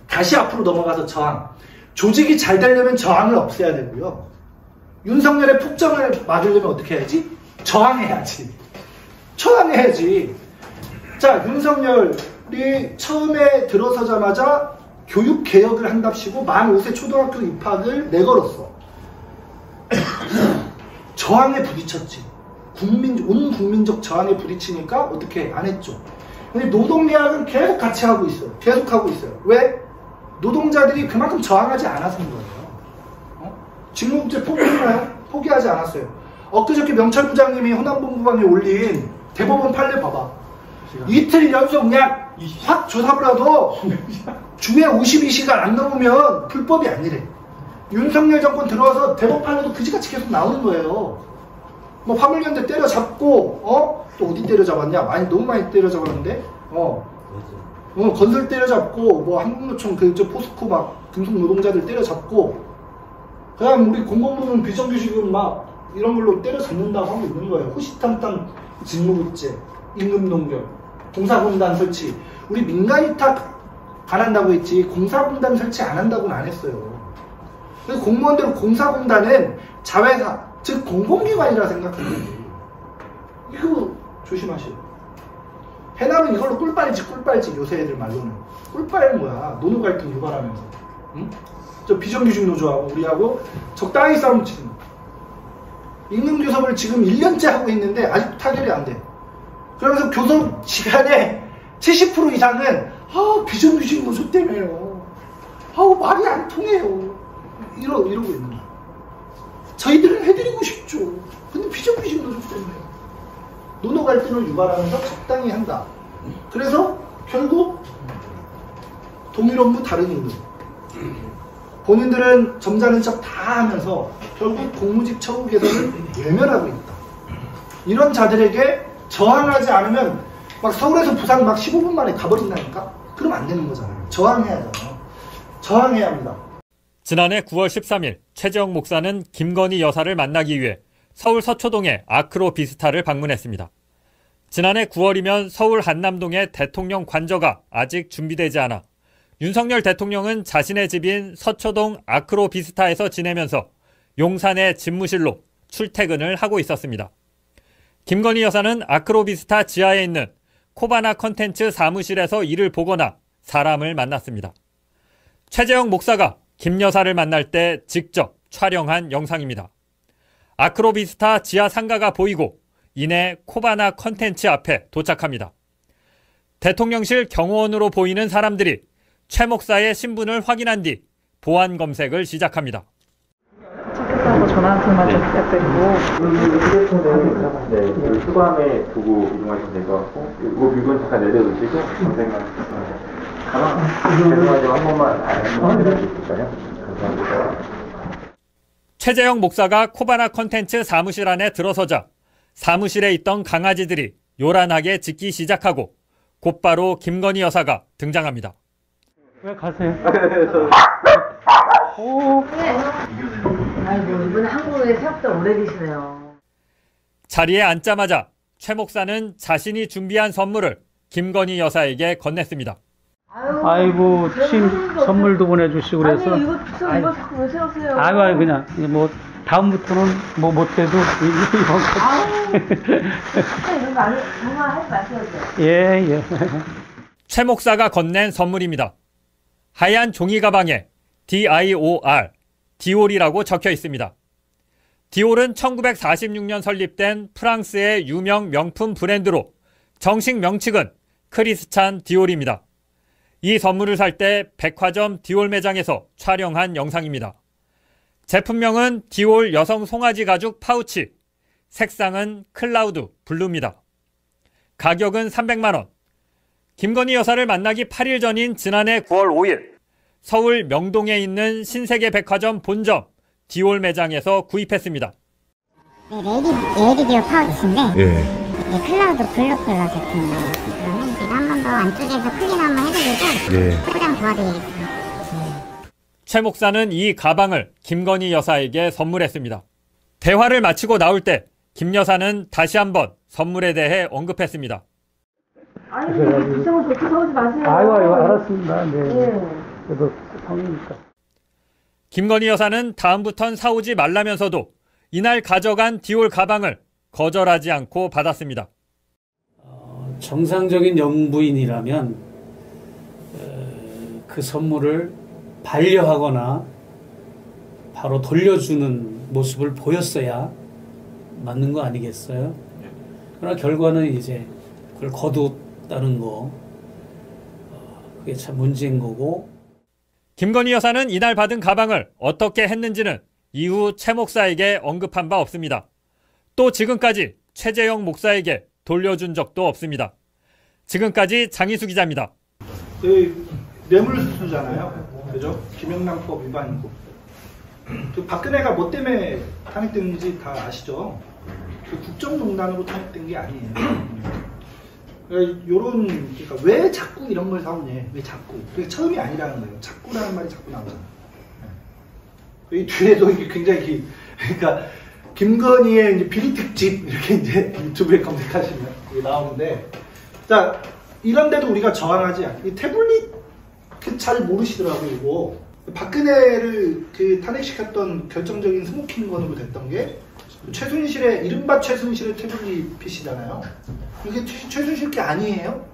다시 앞으로 넘어가서 저항. 조직이 잘 되려면 저항을 없애야 되고요. 윤석열의 폭정을 막으려면 어떻게 해야지? 저항해야지. 저항해야지. 자, 윤석열이 처음에 들어서자마자 교육개혁을 한답시고 만 5세 초등학교 입학을 내걸었어. 저항에 부딪혔지. 온 국민적 저항에 부딪히니까 어떻게 안 했죠. 근데 노동계약은 계속 같이 하고 있어요. 계속 하고 있어요. 왜? 노동자들이 그만큼 저항하지 않았던 거예요. 직무국제 포기했나요? 포기하지 않았어요. 엊그저께 명철 부장님이 호남본부방에 올린 대법원 판례 봐봐. 이틀 연속 그냥 확 조사를 하도 주에 52시간 안 넘으면 불법이 아니래. 윤석열 정권 들어와서 대법 판례도 그지같이 계속 나오는 거예요. 뭐 화물연대 때려잡고 또 어디 때려잡았냐? 너무 많이 때려잡았는데 건설 때려잡고 뭐 한국노총 저 포스코 막 금속 노동자들 때려잡고 그냥 우리 공공부문 비정규직은 막 이런 걸로 때려잡는다고 하고 있는 거예요. 호시탐탐 직무국제, 임금농결, 공사공단 설치. 우리 민간이 다 안 한다고 했지 공사공단 설치 안 한다고는 안 했어요. 그래서 공무원들은 공사공단은 자회사, 즉 공공기관이라 생각하는 거지. 이거 조심하시오. 해남은 이걸로 꿀빨이지 꿀빨지. 요새 애들 말로는 꿀빨은 뭐야. 노노 갈등 유발하면서 응? 저 비정규직 노조하고 우리하고 적당히 싸움 치는 거. 임금교섭을 지금 1년째 하고 있는데 아직도 타결이 안 돼. 그러면서 교섭 시간에 70% 이상은 비정규직 노조 때문에요. 말이 안 통해요. 이러고 있는 거야. 저희들은 해드리고 싶죠. 근데 비정규직 노조 때문에 노노 갈등을 유발하면서 적당히 한다. 그래서 결국 동일 업무 다른 임금. 본인들은 점잖은 척 다 하면서 결국 공무직 처우 개선을 외면하고 있다. 이런 자들에게 저항하지 않으면 막 서울에서 부산 막 15분 만에 가버린다니까? 그럼 안 되는 거잖아요. 저항해야 하잖아요. 저항해야 합니다. 지난해 9월 13일 최재형 목사는 김건희 여사를 만나기 위해 서울 서초동의 아크로 비스타를 방문했습니다. 지난해 9월이면 서울 한남동의 대통령 관저가 아직 준비되지 않아 윤석열 대통령은 자신의 집인 서초동 아크로 비스타에서 지내면서 용산의 집무실로 출퇴근을 하고 있었습니다. 김건희 여사는 아크로 비스타 지하에 있는 코바나 컨텐츠 사무실에서 일을 보거나 사람을 만났습니다. 최재형 목사가 김 여사를 만날 때 직접 촬영한 영상입니다. 아크로 비스타 지하 상가가 보이고 이내 코바나 컨텐츠 앞에 도착합니다. 대통령실 경호원으로 보이는 사람들이 최 목사의 신분을 확인한 뒤 보안 검색을 시작합니다. 도착했다고 전화 한 통만 좀 부탁드리고. 네, 수감에 두고 이동하시면 될 것 같고, 이거 물건 잠깐 내려놓으시고 검색만 죄송하지만 한 번만 해줄 수 있을까요? 감사합니다. 최재형 목사가 코바나 컨텐츠 사무실 안에 들어서자 사무실에 있던 강아지들이 요란하게 짖기 시작하고 곧바로 김건희 여사가 등장합니다. 왜 가세요? 아이고, 이분은 한국에 생각보다 오래 계시네요. 자리에 앉자마자 최 목사는 자신이 준비한 선물을 김건희 여사에게 건넸습니다. 아이고, 선물도 보내주시고 그래서. 아니, 이거 자꾸 왜 세우세요? 아이고, 그냥, 뭐, 다음부터는 뭐 못해도, 이런 거 정말 하지 마세요. 예. 최 목사가 건넨 선물입니다. 하얀 종이 가방에 DIOR, 디올이라고 적혀 있습니다. 디올은 1946년 설립된 프랑스의 유명 명품 브랜드로 정식 명칭은 크리스찬 디올입니다. 이 선물을 살 때 백화점 디올 매장에서 촬영한 영상입니다. 제품명은 디올 여성 송아지 가죽 파우치, 색상은 클라우드 블루입니다. 가격은 300만 원. 김건희 여사를 만나기 8일 전인 지난해 9월 5일 서울 명동에 있는 신세계 백화점 본점 디올 매장에서 구입했습니다. 레이디디오 파우치인데 클라우드 블루 컬러 제품이에요. 그러면 제가 한 번 더 안쪽에서 클린 한번 해드리고 포장 도와드리겠습니다. 최 목사는 이 가방을 김건희 여사에게 선물했습니다. 대화를 마치고 나올 때 김 여사는 다시 한번 선물에 대해 언급했습니다. 아니, 비상을 그렇게 사오지 마세요. 아이고, 알았습니다. 네. 그래도 성이니까. 김건희 여사는 다음부턴 사오지 말라면서도 이날 가져간 디올 가방을 거절하지 않고 받았습니다. 정상적인 영부인이라면 그 선물을 반려하거나 바로 돌려주는 모습을 보였어야 맞는 거 아니겠어요? 그러나 결과는 이제 그걸 거뒀다는 거, 그게 참 문제인 거고. 김건희 여사는 이날 받은 가방을 어떻게 했는지는 이후 최 목사에게 언급한 바 없습니다. 또 지금까지 최재형 목사에게 돌려준 적도 없습니다. 지금까지 장희수 기자입니다. 뇌물수수잖아요. 그죠? 김영란법 위반이고. 그 박근혜가 뭐 때문에 탄핵됐는지 다 아시죠? 그 국정농단으로 탄핵된 게 아니에요. 그러니까 왜 자꾸 이런 걸 사오냐? 왜 자꾸? 그게 처음이 아니라는 거예요. 자꾸라는 말이 자꾸 나오잖아. 이 뒤에도 이게 굉장히 그러니까 김건희의 이제 비리 특집 이렇게 이제 유튜브에 검색하시면 이게 나오는데, 자 이런데도 우리가 저항하지 않고 이 태블릿 잘 모르시더라고요. 이거 박근혜를 그 탄핵시켰던 결정적인 스모킹건으로 됐던 게 최순실의 이른바 최순실의 태블릿 PC잖아요. 이게 최순실 게 아니에요?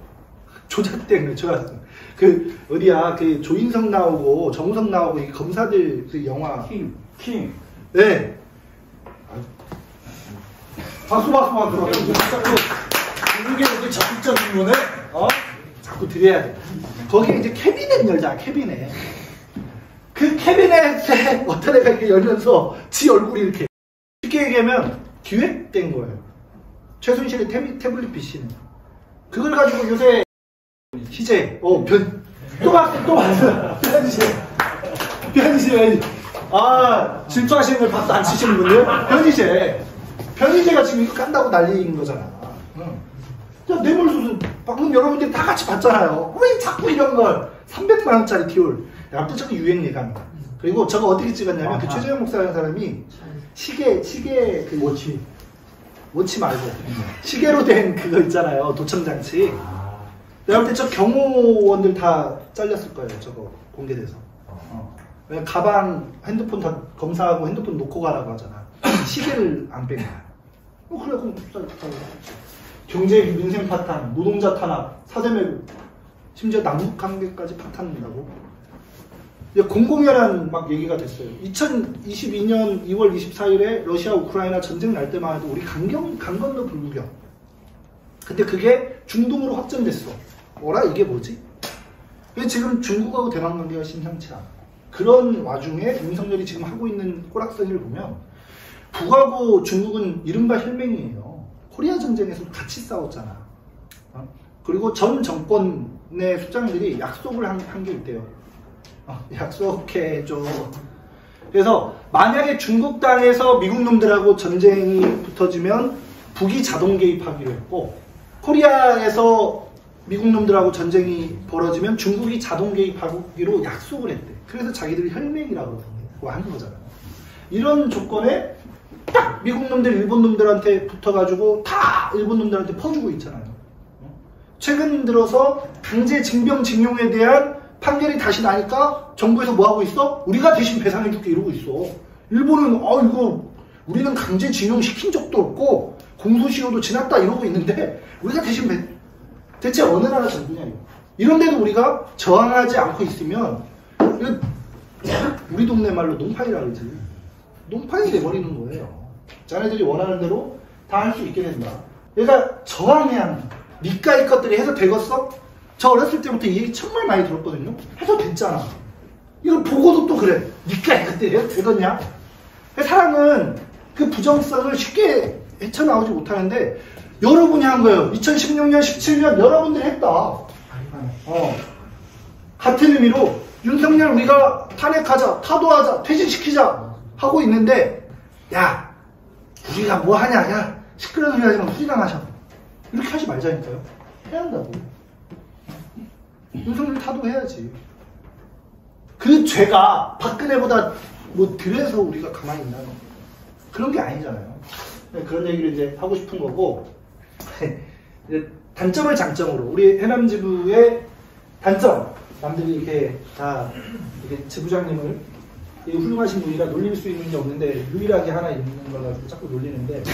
조작된 거죠. 그 어디야 그 조인성 나오고 정우성 나오고 이 검사들 그 영화 킹. 네. 박수. 이게 이렇게 적극적인 거네. 자꾸 드려야 돼. 거기에 이제 캐비넷 열자. 캐비넷. 그 캐비넷에 어떤 애가 이렇게 열면서 지 얼굴이 이렇게 쉽게 얘기하면 기획된 거예요. 최순실의 태블릿 PC는. 그걸 가지고 요새 희재, 또 봤어. 변희재. 질투하시는 걸 박수 안 치시는 분들? 변희재가 지금 이거 깐다고 난리인 거잖아. 뇌물수수, 방금 여러분들이 다 같이 봤잖아요. 왜 자꾸 이런 걸, 300만원짜리 듀얼. 야부적인 유행 예감이다. 그리고 저거 어떻게 찍었냐면, 그 최재형 목사라는 사람이 시계, 그 워치 말고, 시계로 된 그거 있잖아요. 도청장치. 내가 볼 때 저 경호원들 다 잘렸을 거예요. 저거 공개돼서. 왜 가방, 핸드폰 다 검사하고 핸드폰 놓고 가라고 하잖아. 시계를 안 뺀 거야. 그래, 그럼 경제 민생 파탄, 노동자 탄압, 사대 매국, 심지어 남북 관계까지 파탄낸다고. 공공연한 막 얘기가 됐어요. 2022년 2월 24일에 러시아 우크라이나 전쟁 날 때만 해도 우리 강 건너 불구경. 근데 그게 중동으로 확전됐어. 이게 뭐지? 왜 지금 중국하고 대만 관계가 심상치 않아? 그런 와중에 윤석열이 지금 하고 있는 꼬락서기를 보면 북하고 중국은 이른바 혈맹이에요. 코리아 전쟁에서 같이 싸웠잖아. 그리고 전 정권의 수장들이 약속을 한 게 있대요. 약속해줘. 그래서 만약에 중국 땅에서 미국 놈들하고 전쟁이 붙어지면 북이 자동 개입하기로 했고, 코리아에서 미국 놈들하고 전쟁이 벌어지면 중국이 자동 개입하기로 약속을 했대. 그래서 자기들이 혈맹이라고 하는 거잖아요. 이런 조건에 딱 미국 놈들, 일본 놈들한테 붙어가지고 다 일본 놈들한테 퍼주고 있잖아요. 최근 들어서 강제 징병징용에 대한 판결이 다시 나니까 정부에서 뭐 하고 있어? 우리가 대신 배상해줄게 이러고 있어. 일본은 이거 우리는 강제 징용 시킨 적도 없고 공소시효도 지났다 이러고 있는데 우리가 대신 대체 어느 나라 정부냐 이거. 이런데도 우리가 저항하지 않고 있으면 우리 동네 말로 농파이라 그러지. 농파이 돼버리는 거예요. 자네들이 원하는 대로 다 할 수 있게 된다. 그러니까 저항해야 한다. 니까 이 것들이 해서 되겠어? 저 어렸을 때부터 이 얘기 정말 많이 들었거든요. 해서 됐잖아. 이걸 보고도 또 그래. 니까 이 것들이 해서 되겠냐? 사람은 그 부정성을 쉽게 헤쳐나오지 못하는데 여러분이 한 거예요. 2016년, 17년 여러분들이 했다. 같은 의미로 윤석열 우리가 탄핵하자, 타도하자, 퇴진시키자 하고 있는데, 야 우리가 뭐 하냐, 야 시끄러운 소리 하지 말고 수리나 마셔. 이렇게 하지 말자니까요. 해야 한다고. 윤석열 타도해야지. 그 죄가 박근혜보다 뭐 덜해서 우리가 가만히 있나요? 그런 게 아니잖아요. 그런 얘기를 이제 하고 싶은 거고, 이제 단점을 장점으로 우리 해남지부의 단점, 남들이 이렇게 다 이렇게 지부장님을 훌륭하신 분이라 놀릴 수 있는 게 없는데 유일하게 하나 있는 걸 가지고 자꾸 놀리는데,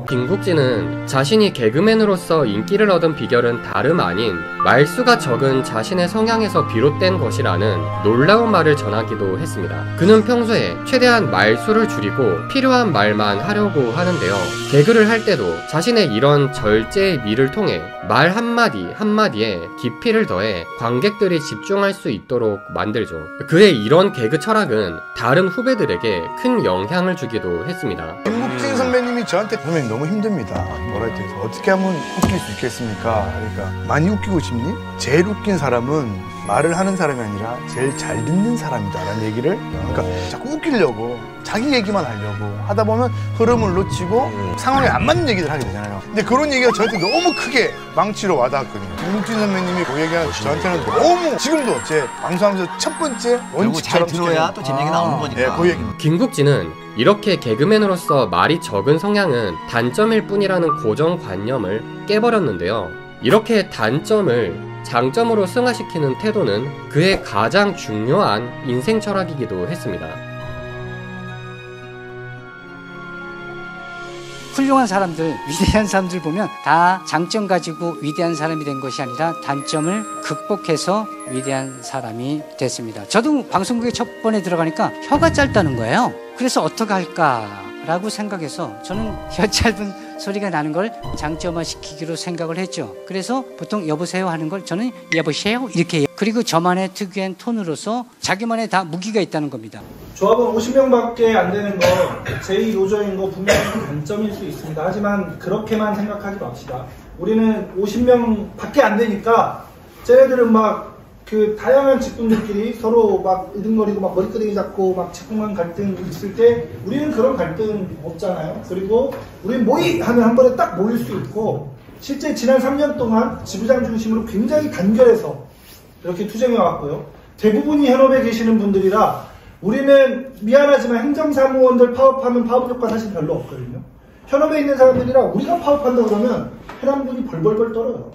김국진은 자신이 개그맨으로서 인기를 얻은 비결은 다름 아닌 말수가 적은 자신의 성향에서 비롯된 것이라는 놀라운 말을 전하기도 했습니다. 그는 평소에 최대한 말수를 줄이고 필요한 말만 하려고 하는데요. 개그를 할 때도 자신의 이런 절제의 미를 통해 말 한마디 한마디에 깊이를 더해 관객들이 집중할 수 있도록 만들죠. 그의 이런 개그 철학은 다른 후배들에게 큰 영향을 주기도 했습니다. 김국진 선배님이 저한테 선배님 너무 힘듭니다. 뭐라 했더니 어떻게 하면 웃길 수 있겠습니까? 그러니까 많이 웃기고 싶니? 제일 웃긴 사람은 말을 하는 사람이 아니라 제일 잘 듣는 사람이다 라는 얘기를, 그러니까 자꾸 웃기려고 자기 얘기만 하려고 하다 보면 흐름을 놓치고 상황에 안 맞는 얘기를 하게 되잖아요. 근데 그런 얘기가 저한테 너무 크게 망치로 와닿았거든요. 김국진 선배님이 그 얘기가 저한테는 너무, 지금도 제 방송하면서 첫 번째 원칙처럼 잘 들어야 또 재미가 나오는 거니까. 네, 그 얘기. 김국진은 이렇게 개그맨으로서 말이 적은 성향은 단점일 뿐이라는 고정관념을 깨버렸는데요. 이렇게 단점을 장점으로 승화시키는 태도는 그의 가장 중요한 인생 철학이기도 했습니다. 훌륭한 사람들, 위대한 사람들 보면 다 장점 가지고 위대한 사람이 된 것이 아니라 단점을 극복해서 위대한 사람이 됐습니다. 저도 방송국에 첫 번에 들어가니까 혀가 짧다는 거예요. 그래서 어떻게 할까라고 생각해서 저는 혀 짧은 소리가 나는 걸 장점화 시키기로 생각을 했죠. 그래서 보통 여보세요 하는 걸 저는 여보세요 이렇게 해요. 그리고 저만의 특유한 톤으로서 자기만의 다 무기가 있다는 겁니다. 조합은 50명밖에 안 되는 거 제2노조인 거 분명히 단점일 수 있습니다. 하지만 그렇게만 생각하지 맙시다. 우리는 50명밖에 안 되니까 쟤네들은 막 그 다양한 직군들끼리 서로 막 으등거리고 막 머리끄댕이 잡고 막 직군간 갈등 있을 때 우리는 그런 갈등 없잖아요. 그리고 우리는 모이 하면 한 번에 딱 모일 수 있고, 실제 지난 3년 동안 지부장 중심으로 굉장히 단결해서 이렇게 투쟁해 왔고요. 대부분이 현업에 계시는 분들이라 우리는 미안하지만 행정사무원들 파업하면 파업 효과 사실 별로 없거든요. 현업에 있는 사람들이라 우리가 파업한다 그러면 해남군이 벌벌벌 떨어요.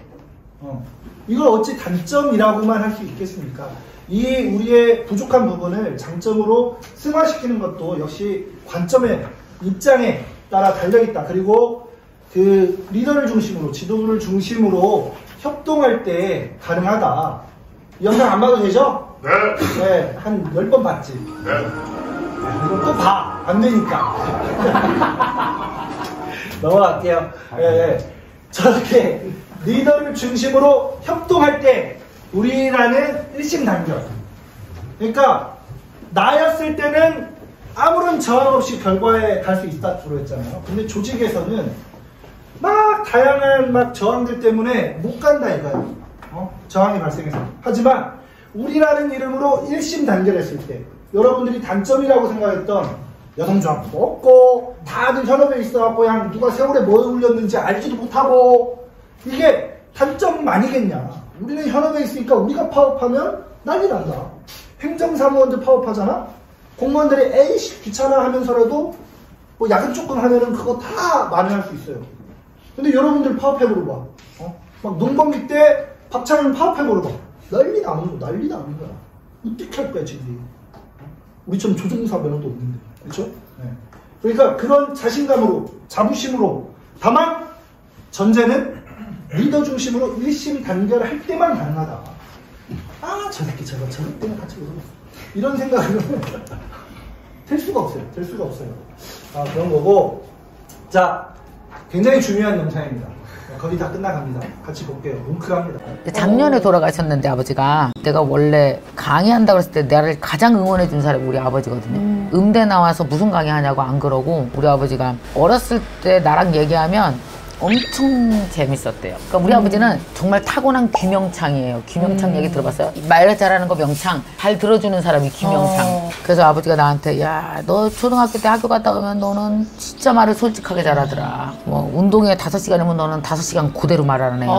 이걸 어찌 단점이라고만 할 수 있겠습니까? 이 우리의 부족한 부분을 장점으로 승화시키는 것도 역시 관점의 입장에 따라 달려있다. 그리고 그 리더를 중심으로, 지도부를 중심으로 협동할 때 가능하다. 이 영상 안 봐도 되죠? 네. 네, 한 10번 봤지? 네. 이거 또 봐. 안 되니까. 넘어갈게요. 네. 저렇게 리더를 중심으로 협동할 때 우리라는 일심단결. 그러니까 나였을 때는 아무런 저항 없이 결과에 갈 수 있다고 했잖아요. 근데 조직에서는 막 다양한 막 저항들 때문에 못 간다 이거예요. 저항이 발생해서. 하지만 우리라는 이름으로 일심단결했을 때 여러분들이 단점이라고 생각했던 여성조합도 없고 다들 현업에 있어갖고 그냥 누가 세월에 뭐 올렸는지 알지도 못하고, 이게 단점 아니겠냐. 우리는 현업에 있으니까 우리가 파업하면 난리 난다. 행정사무원들 파업하잖아. 공무원들이 에이씨 귀찮아 하면서라도 뭐 야근 조금 하면은 그거 다 만회할 수 있어요. 근데 여러분들 파업해보러 봐. 막 농번기 때 박찬원 파업해보러 봐. 난리 나는 거, 난리 나는 거야. 어떻게 할 거야 지금. 우리처럼 조종사 면허도 없는데, 그렇죠? 네. 그러니까 그런 자신감으로, 자부심으로. 다만 전제는 리더 중심으로 일심단결할 때만 가능하다. 아, 저 새끼 저거 때문에 같이 웃어. 이런 생각으로 될 수가 없어요. 될 수가 없어요. 그런 거고. 자, 굉장히 중요한 영상입니다. 거의 다 끝나갑니다. 같이 볼게요. 뭉클합니다. 작년에 돌아가셨는데 아버지가, 내가 원래 강의한다고 했을 때 나를 가장 응원해 준 사람이 우리 아버지거든요. 음대 나와서 무슨 강의 하냐고 안 그러고, 우리 아버지가 어렸을 때 나랑 얘기하면 엄청 재밌었대요. 그러니까 우리 아버지는 정말 타고난 귀명창이에요. 귀명창 얘기 들어봤어요? 말 잘하는 거 명창, 잘 들어주는 사람이 귀명창. 그래서 아버지가 나한테, 야, 너 초등학교 때 학교 갔다 오면 너는 진짜 말을 솔직하게 잘하더라. 뭐 운동회 5시간이면 너는 5시간 그대로 말하는 애야.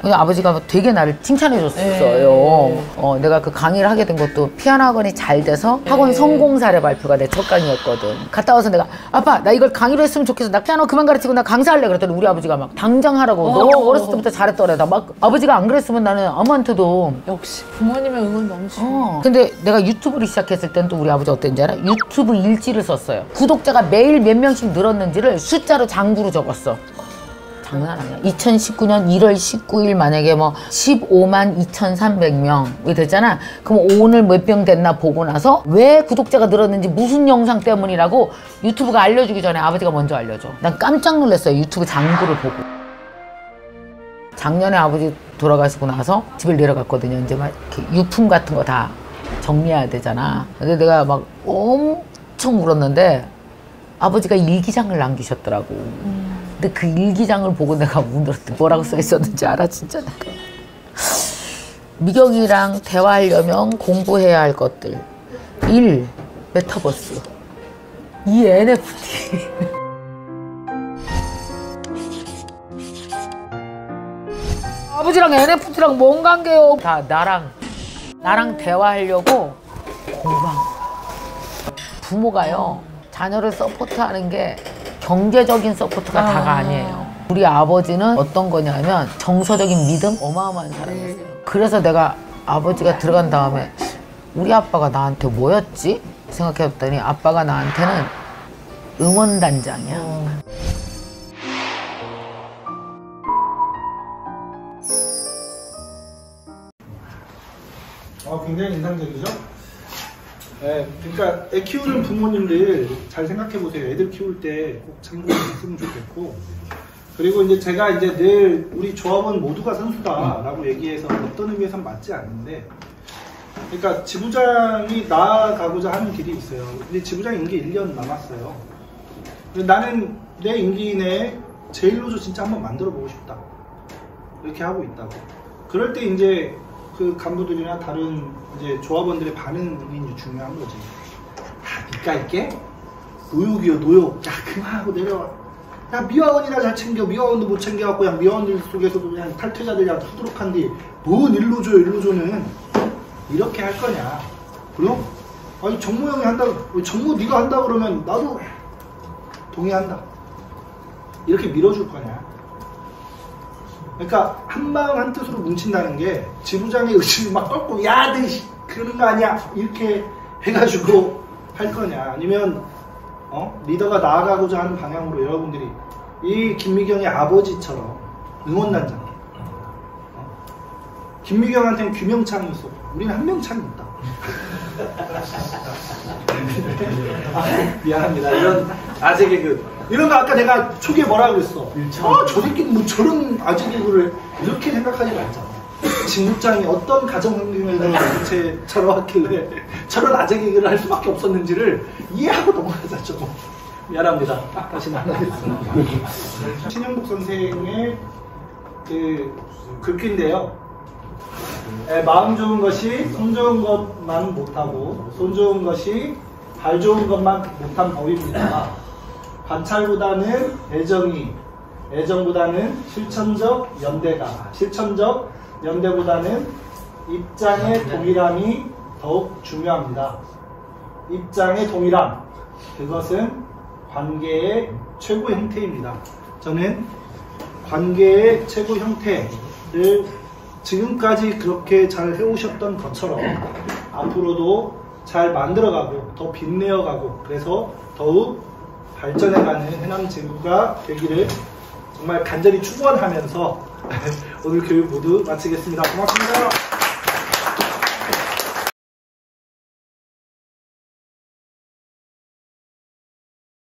근데 아버지가 되게 나를 칭찬해 줬어요. 내가 그 강의를 하게 된 것도 피아노 학원이 잘 돼서 학원 성공 사례 발표가 내 첫 강의였거든. 갔다 와서 내가, 아빠 나 이걸 강의로 했으면 좋겠어. 나 피아노 그만 가르치고 나 강사할래 그랬더니 우리 아버지가 막 당장 하라고. 너 어렸을 때부터 잘했더래. 막 아버지가 안 그랬으면 나는 아무한테도. 역시 부모님의 응원 넘치고. 근데 내가 유튜브를 시작했을 땐 또 우리 아버지 어땠는지 알아? 유튜브 일지를 썼어요. 구독자가 매일 몇 명씩 늘었는지를 숫자로 장부로 적었어. 장난 아니야. 2019년 1월 19일 만약에 뭐 15만 2,300명이 됐잖아. 그럼 오늘 몇 명 됐나 보고 나서 왜 구독자가 늘었는지 무슨 영상 때문이라고 유튜브가 알려주기 전에 아버지가 먼저 알려줘. 난 깜짝 놀랐어요. 유튜브 장부를 보고. 작년에 아버지 돌아가시고 나서 집을 내려갔거든요. 이제 막 이렇게 유품 같은 거 다 정리해야 되잖아. 근데 내가 막 엄청 울었는데 아버지가 일기장을 남기셨더라고. 근데 그 일기장을 보고 내가 울었는데 뭐라고 써 있었는지 알아? 진짜 내가. 미경이랑 대화하려면 공부해야 할 것들. 1. 메타버스. 2. NFT. 아버지랑 NFT랑 뭔 관계요? 다 나랑 대화하려고 공부한 거야. 부모가요, 자녀를 서포트하는 게 경제적인 서포트가 다가 아니에요. 우리 아버지는 어떤 거냐면 정서적인 믿음? 어마어마한 사람이었어요. 그래서 내가 아버지가 들어간 다음에 우리 아빠가 나한테 뭐였지? 생각해봤더니 아빠가 나한테는 응원단장이야. 굉장히 인상적이죠? 네, 그러니까 애 키우는 부모님들 잘 생각해 보세요. 애들 키울 때 꼭 참고했으면 좋겠고, 그리고 이제 제가 이제 늘 우리 조합원 모두가 선수다라고 얘기해서 어떤 의미에선 맞지 않는데, 그러니까 지부장이 나아가고자 하는 길이 있어요. 근데 지부장 임기 1년 남았어요. 나는 내 임기 내에 제1노조 진짜 한번 만들어 보고 싶다, 이렇게 하고 있다고. 그럴 때 이제 그 간부들이나 다른 이제 조합원들의 반응이 이제 중요한 거지. 니까 있게? 노욕이요, 노욕. 야, 그만하고 내려와. 야, 미화원이나 잘 챙겨. 미화원도 못 챙겨갖고, 그냥 미화원들 속에서도 그냥 탈퇴자들이랑 수두룩한 뒤, 뭔 일로줘요, 일로줘는. 이렇게 할 거냐. 그리고, 아니, 정모 형이 한다고, 정모 네가 한다 그러면 나도 동의한다. 이렇게 밀어줄 거냐. 그러니까 한마음 한뜻으로 뭉친다는 게 지부장의 의지를 막 꺾고 야, 너 그러는 거 아니야 이렇게 해가지고 할 거냐, 아니면 리더가 나아가고자 하는 방향으로 여러분들이 이 김미경의 아버지처럼 응원단장, 김미경한테는 규명창이 있어. 우리는 한명창이 있다. 미안합니다. 이런 아재 개그, 이런 거 아까 내가 초기에 뭐라고 그랬어? 저 새끼는 뭐 저런 아재 개그를 이렇게 생각하지 말자. 진국장이 어떤 가정 환경을 대체 처럼하길래 저런 아재 개그를 할 수밖에 없었는지를 이해하고 넘어가자. 좀 미안합니다. 다시 만나겠습니다. 신영복 선생의 그 글귀인데요. 마음 좋은 것이 손 좋은 것만 못하고 손 좋은 것이 발 좋은 것만 못한 법입니다. 관찰보다는 애정이, 애정보다는 실천적 연대가, 실천적 연대보다는 입장의 동일함이 더욱 중요합니다. 입장의 동일함, 그것은 관계의 최고 형태입니다. 저는 관계의 최고 형태를 지금까지 그렇게 잘 해오셨던 것처럼 앞으로도 잘 만들어가고 더 빛내어가고, 그래서 더욱 발전해가는 해남지구가 되기를 정말 간절히 축원하면서 오늘 교육 모두 마치겠습니다. 고맙습니다.